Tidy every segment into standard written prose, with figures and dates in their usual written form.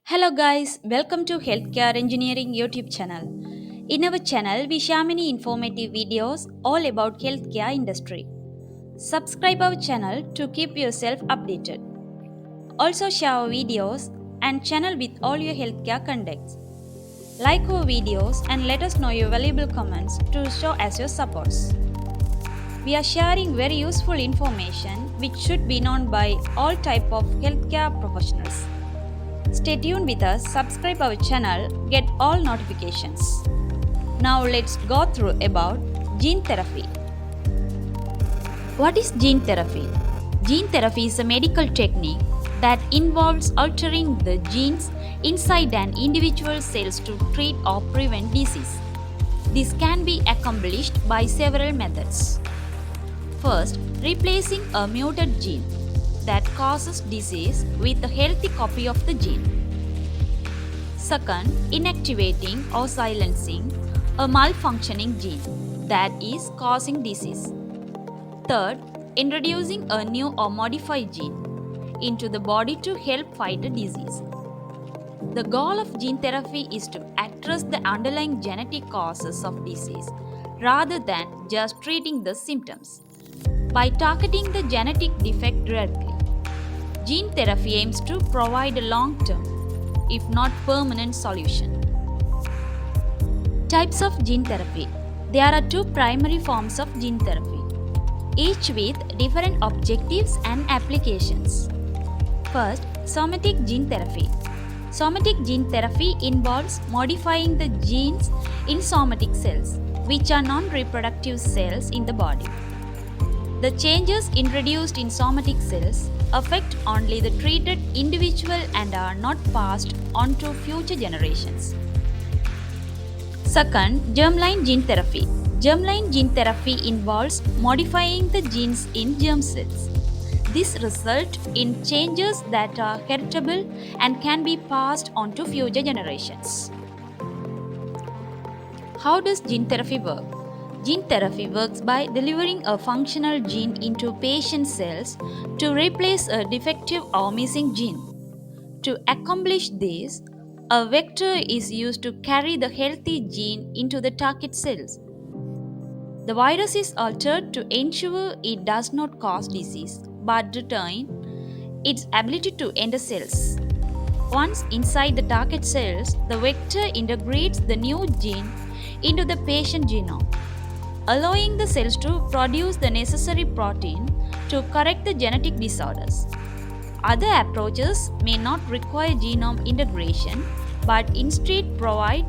Hello guys, welcome to Healthcare Engineering YouTube channel. In our channel, we share many informative videos all about healthcare industry. Subscribe our channel to keep yourself updated. Also share our videos and channel with all your healthcare contacts. Like our videos and let us know your valuable comments to show us your supports. We are sharing very useful information which should be known by all type of healthcare professionals. Stay tuned with us, subscribe our channel, get all notifications. Now let's go through about gene therapy. What is gene therapy? Gene therapy is a medical technique that involves altering the genes inside an individual cells to treat or prevent disease. This can be accomplished by several methods. First, replacing a muted gene that causes disease with a healthy copy of the gene. Second, inactivating or silencing a malfunctioning gene that is causing disease. Third, introducing a new or modified gene into the body to help fight a disease. The goal of gene therapy is to address the underlying genetic causes of disease rather than just treating the symptoms. By targeting the genetic defect directly, gene therapy aims to provide a long-term, if not permanent, solution. Types of gene therapy. There are two primary forms of gene therapy, each with different objectives and applications. First, somatic gene therapy. Somatic gene therapy involves modifying the genes in somatic cells, which are non-reproductive cells in the body. The changes introduced in somatic cells affect only the treated individual and are not passed on to future generations. Second, germline gene therapy. Germline gene therapy involves modifying the genes in germ cells. This results in changes that are heritable and can be passed on to future generations. How does gene therapy work? Gene therapy works by delivering a functional gene into patient cells to replace a defective or missing gene. To accomplish this, a vector is used to carry the healthy gene into the target cells. The virus is altered to ensure it does not cause disease but retain its ability to enter cells. Once inside the target cells, the vector integrates the new gene into the patient genome, allowing the cells to produce the necessary protein to correct the genetic disorders. Other approaches may not require genome integration but instead provide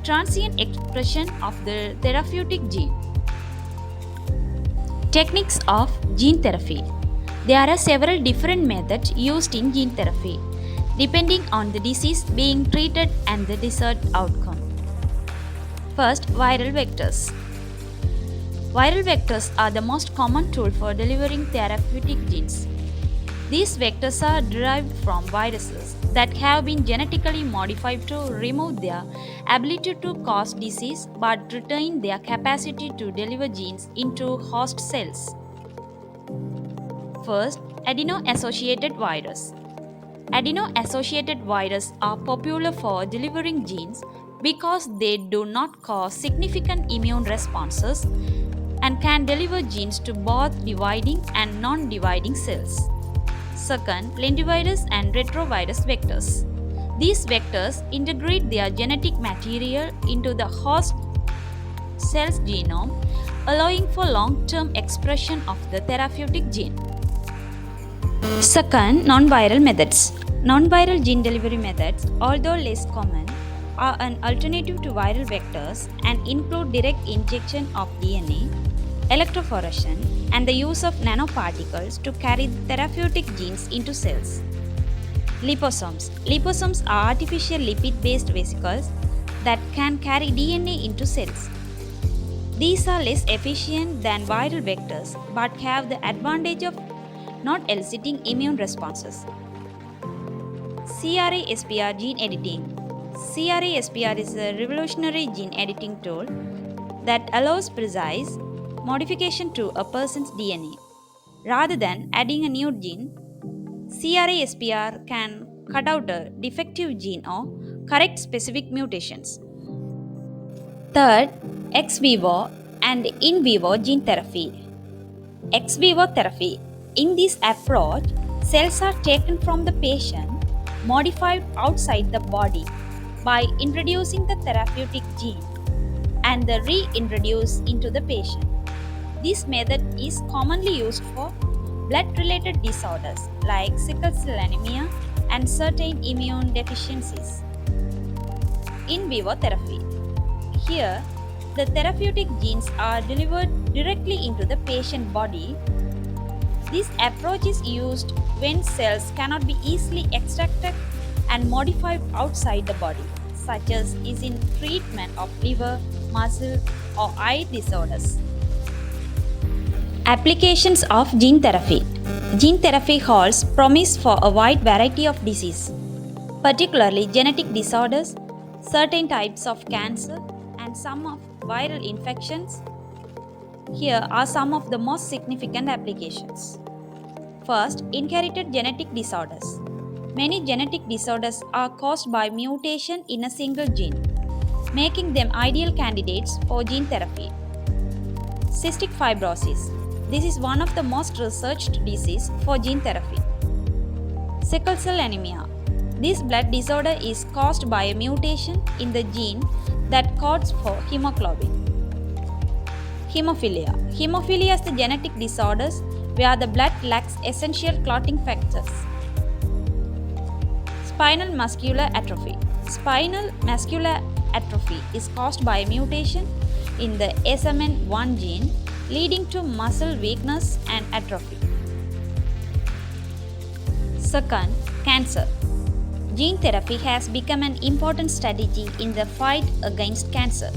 transient expression of the therapeutic gene. Techniques of gene therapy. There are several different methods used in gene therapy, depending on the disease being treated and the desired outcome. First, viral vectors. Viral vectors are the most common tool for delivering therapeutic genes. These vectors are derived from viruses that have been genetically modified to remove their ability to cause disease but retain their capacity to deliver genes into host cells. First, adeno-associated virus. Adeno-associated viruses are popular for delivering genes because they do not cause significant immune responses and can deliver genes to both dividing and non-dividing cells. Second, lentivirus and retrovirus vectors. These vectors integrate their genetic material into the host cell's genome, allowing for long-term expression of the therapeutic gene. Second, non-viral methods. Non-viral gene delivery methods, although less common, are an alternative to viral vectors and include direct injection of DNA, electrophoresis, and the use of nanoparticles to carry therapeutic genes into cells. Liposomes. Liposomes are artificial lipid-based vesicles that can carry DNA into cells. These are less efficient than viral vectors but have the advantage of not eliciting immune responses. CRISPR gene editing. CRISPR is a revolutionary gene editing tool that allows precise modification to a person's DNA. Rather than adding a new gene, CRISPR can cut out a defective gene or correct specific mutations. Third, ex vivo and in vivo gene therapy. Ex vivo therapy. In this approach, cells are taken from the patient, modified outside the body by introducing the therapeutic gene and the reintroduced into the patient. This method is commonly used for blood related disorders like sickle cell anemia and certain immune deficiencies. In vivo therapy. Here, the therapeutic genes are delivered directly into the patient body. This approach is used when cells cannot be easily extracted and modified outside the body, such as is in treatment of liver, muscle, or eye disorders. Applications of gene therapy. Gene therapy holds promise for a wide variety of disease, particularly genetic disorders, certain types of cancer, and some of viral infections. Here are some of the most significant applications. First, inherited genetic disorders. Many genetic disorders are caused by mutation in a single gene, making them ideal candidates for gene therapy. Cystic fibrosis. This is one of the most researched diseases for gene therapy. Sickle cell anemia. This blood disorder is caused by a mutation in the gene that codes for hemoglobin. Hemophilia. Hemophilia is the genetic disorders where the blood lacks essential clotting factors. Spinal muscular atrophy. Spinal muscular atrophy is caused by a mutation in the SMN1 gene, leading to muscle weakness and atrophy. Second, cancer. Gene therapy has become an important strategy in the fight against cancer.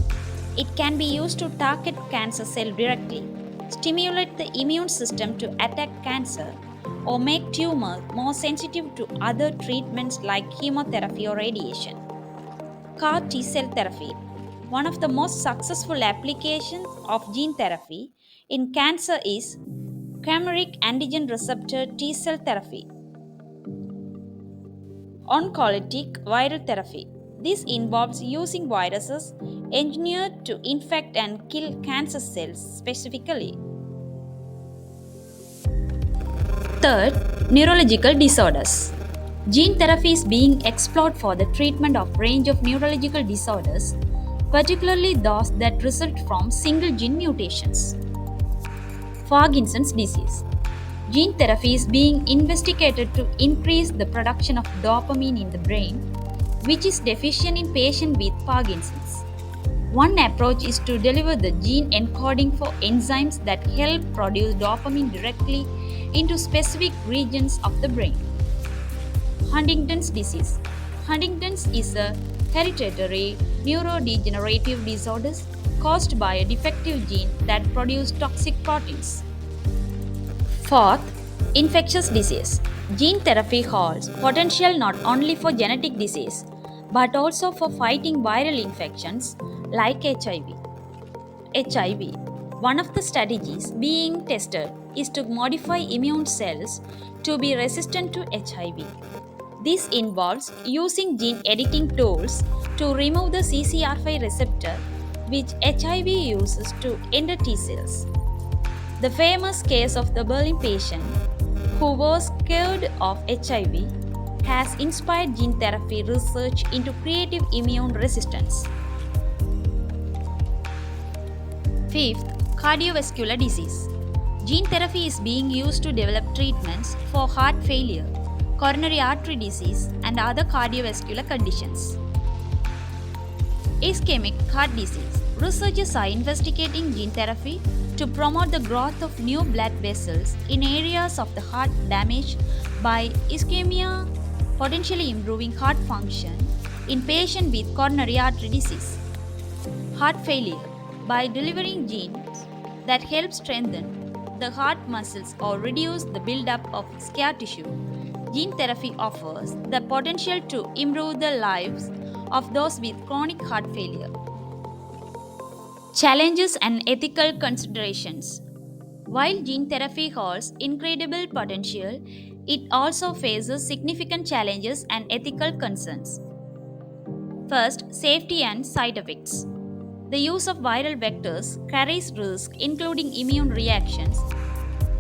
It can be used to target cancer cell directly, stimulate the immune system to attack cancer, or make tumor more sensitive to other treatments like chemotherapy or radiation. CAR T cell therapy. One of the most successful applications of gene therapy in cancer is chimeric antigen receptor T cell therapy. Oncolytic viral therapy. This involves using viruses engineered to infect and kill cancer cells specifically. Third, neurological disorders. Gene therapy is being explored for the treatment of range of neurological disorders, particularly those that result from single gene mutations. Parkinson's disease. Gene therapy is being investigated to increase the production of dopamine in the brain, which is deficient in patients with Parkinson's. One approach is to deliver the gene encoding for enzymes that help produce dopamine directly into specific regions of the brain. Huntington's disease. Huntington's is a hereditary neurodegenerative disorder caused by a defective gene that produces toxic proteins. Fourth, infectious disease. Gene therapy holds potential not only for genetic disease but also for fighting viral infections like HIV. HIV. One of the strategies being tested is to modify immune cells to be resistant to HIV. This involves using gene editing tools to remove the CCR5 receptor, which HIV uses to enter T cells. The famous case of the Berlin patient who was cured of HIV has inspired gene therapy research into creative immune resistance. Fifth, cardiovascular disease. Gene therapy is being used to develop treatments for heart failure, coronary artery disease, and other cardiovascular conditions. Ischemic heart disease. Researchers are investigating gene therapy to promote the growth of new blood vessels in areas of the heart damaged by ischemia, potentially improving heart function in patients with coronary artery disease. Heart failure. By delivering genes that help strengthen the heart muscles or reduce the buildup of scar tissue, gene therapy offers the potential to improve the lives of those with chronic heart failure. Challenges and ethical considerations. While gene therapy holds incredible potential, It also faces significant challenges and ethical concerns. First, safety and side effects. The use of viral vectors carries risks including immune reactions,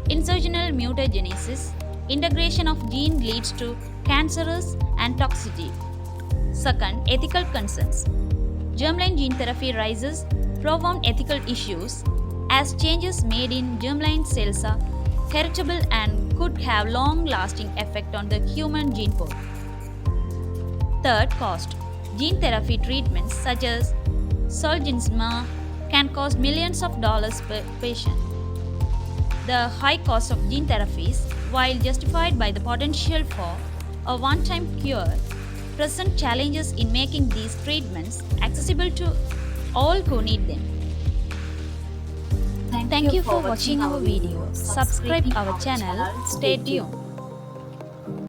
insertional mutagenesis, integration of gene leads to cancerous and toxicity. Second, ethical concerns. Germline gene therapy raises profound ethical issues as changes made in germline cells are heritable and could have long-lasting effect on the human gene pool. Third, cost. Gene therapy treatments such as Zolgensma can cost millions of dollars per patient. The high cost of gene therapies, while justified by the potential for a one-time cure, present challenges in making these treatments accessible to all who need them. Thank you for watching our video. Subscribe our channel. Stay tuned.